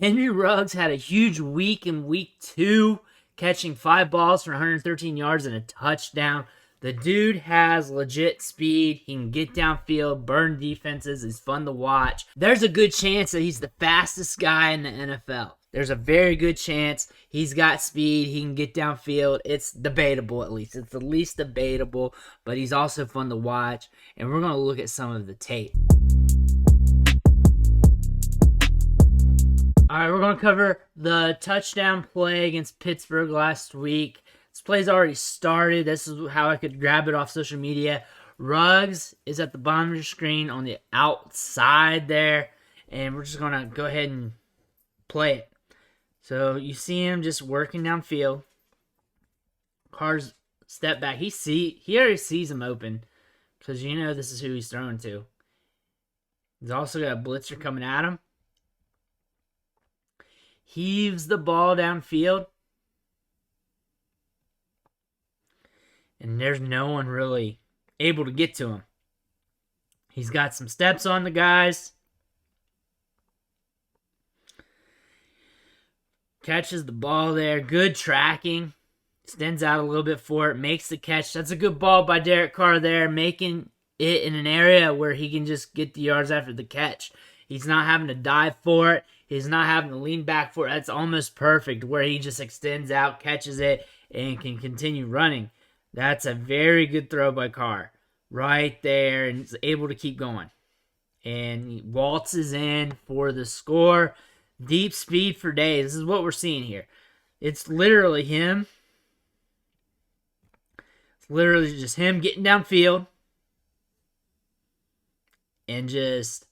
Henry Ruggs had a huge week in week 2, catching 5 balls for 113 yards and a touchdown. The dude has legit speed. He can get downfield, burn defenses. He's fun to watch. There's a good chance that he's the fastest guy in the NFL. There's a very good chance he's got speed. He can get downfield. It's debatable, at least. It's the least debatable, but he's also fun to watch. And we're going to look at some of the tape. All right, we're going to cover the touchdown play against Pittsburgh last week. This play's already started. This is how I could grab it off social media. Ruggs is at the bottom of your screen on the outside there, and we're just going to go ahead and play it. So you see him just working downfield. Carr's step back. He already sees him open because you know this is who he's throwing to. He's also got a blitzer coming at him. Heaves the ball downfield. And there's no one really able to get to him. He's got some steps on the guys. Catches the ball there. Good tracking. Extends out a little bit for it. Makes the catch. That's a good ball by Derek Carr there. Making it in an area where he can just get the yards after the catch. He's not having to dive for it. He's not having to lean back for it. That's almost perfect where he just extends out, catches it, and can continue running. That's a very good throw by Carr. Right there, and he's able to keep going. And he waltzes in for the score. Deep speed for days. This is what we're seeing here. It's literally him. It's literally just him getting downfield and just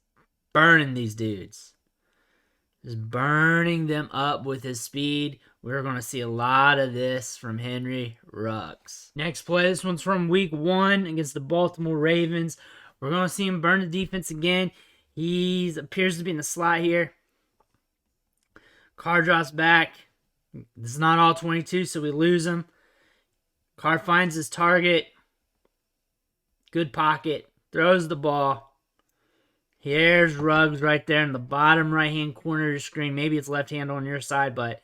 burning these dudes. Just burning them up with his speed. We're going to see a lot of this from Henry Ruggs. Next play, this one's from week 1 against the Baltimore Ravens. We're going to see him burn the defense again. He appears to be in the slot here. Carr drops back. This is not all 22, so we lose him. Carr finds his target. Good pocket. Throws the ball. Here's Ruggs right there in the bottom right-hand corner of your screen. Maybe it's left-hand on your side, but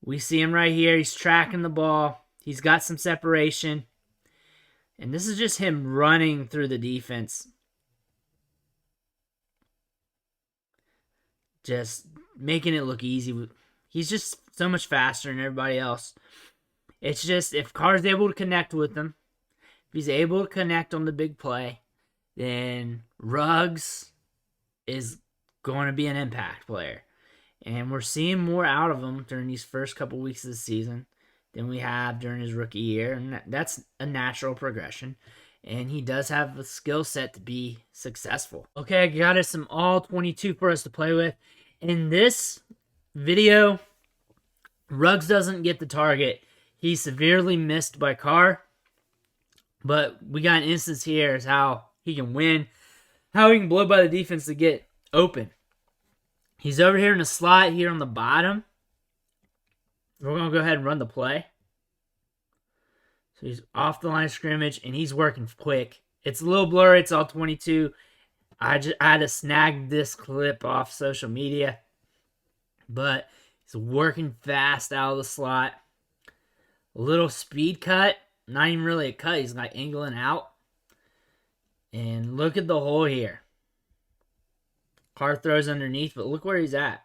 we see him right here. He's tracking the ball. He's got some separation. And this is just him running through the defense. Just making it look easy. He's just so much faster than everybody else. It's just if Carr's able to connect with him, if he's able to connect on the big play, then Ruggs is going to be an impact player. And we're seeing more out of him during these first couple weeks of the season than we have during his rookie year. And that's a natural progression. And he does have a skill set to be successful. Okay, I got us some all 22 for us to play with. In this video, Ruggs doesn't get the target. He's severely missed by Carr. But we got an instance here as how he can win, how he can blow by the defense to get open. He's over here in the slot here on the bottom. We're going to go ahead and run the play. So he's off the line of scrimmage, and he's working quick. It's a little blurry. It's all 22. I had to snag this clip off social media. But he's working fast out of the slot. A little speed cut. Not even really a cut. He's like angling out. And look at the hole here. Carr throws underneath, but look where he's at.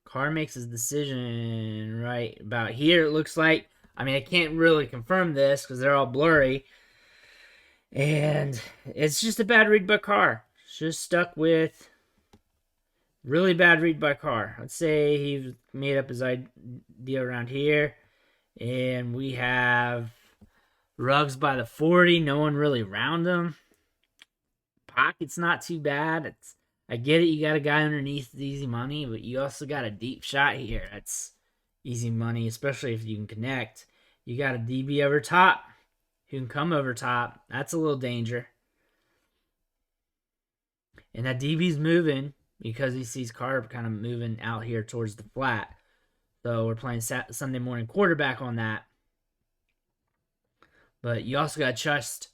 Carr makes his decision right about here, it looks like. I mean, I can't really confirm this because they're all blurry. And it's just a bad read by Carr. Just stuck with really bad read by Carr. Let's say he made up his idea around here. And we have Ruggs by the 40. No one really around him. Pocket's not too bad. I get it. You got a guy underneath. It's easy money. But you also got a deep shot here. That's easy money, especially if you can connect. You got a DB over top who can come over top. That's a little danger. And that DB's moving because he sees Carr kind of moving out here towards the flat. So we're playing Sunday morning quarterback on that. But you also got to trust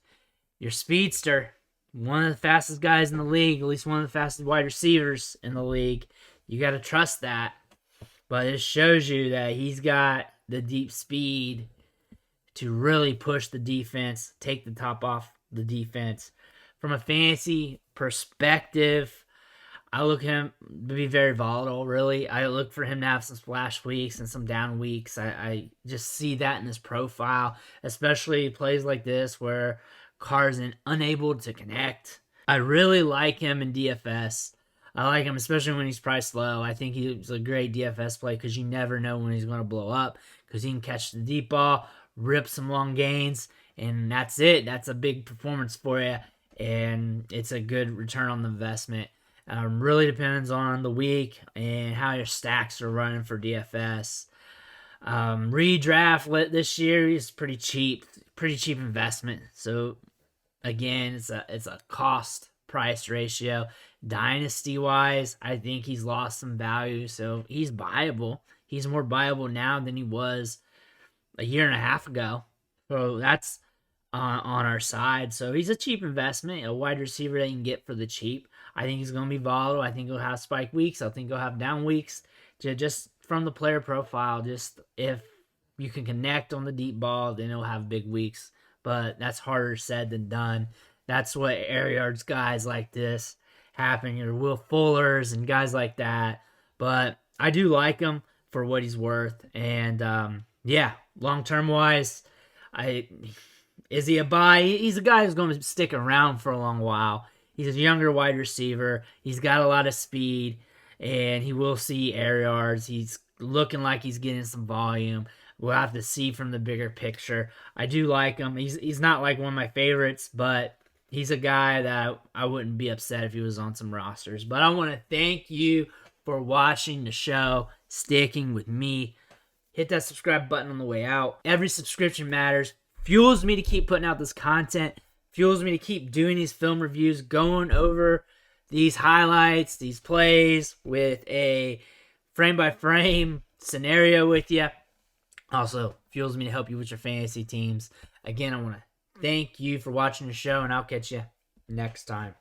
your speedster, one of the fastest guys in the league, at least one of the fastest wide receivers in the league. You got to trust that. But it shows you that he's got the deep speed to really push the defense, take the top off the defense. From a fantasy perspective, I look at him to be very volatile, really. I look for him to have some splash weeks and some down weeks. I just see that in his profile, especially plays like this where Carr's unable to connect. I really like him in DFS. I like him, especially when he's priced low. I think he's a great DFS play because you never know when he's going to blow up because he can catch the deep ball, rip some long gains, and that's it. That's a big performance for you, and it's a good return on the investment. Really depends on the week and how your stacks are running for DFS. Redraft this year is pretty cheap investment. So again, it's a cost price ratio. Dynasty wise, I think he's lost some value, so he's buyable. He's more buyable now than he was a year and a half ago. So that's on our side. So he's a cheap investment, a wide receiver that you can get for the cheap. I think he's going to be volatile. I think he'll have spike weeks. I think he'll have down weeks. Just from the player profile, just if you can connect on the deep ball, then he'll have big weeks. But that's harder said than done. That's what air yards guys like this happen. Your Will Fullers and guys like that. But I do like him for what he's worth. And yeah, long-term wise, is he a buy? He's a guy who's going to stick around for a long while. He's a younger wide receiver. He's got a lot of speed, and he will see air yards. He's looking like he's getting some volume. We'll have to see from the bigger picture. I do like him. He's not like one of my favorites, but he's a guy that I wouldn't be upset if he was on some rosters. But I want to thank you for watching the show, sticking with me. Hit that subscribe button on the way out. Every subscription matters. Fuels me to keep putting out this content. Fuels me to keep doing these film reviews, going over these highlights, these plays with a frame-by-frame scenario with you. Also, fuels me to help you with your fantasy teams. Again, I want to thank you for watching the show, and I'll catch you next time.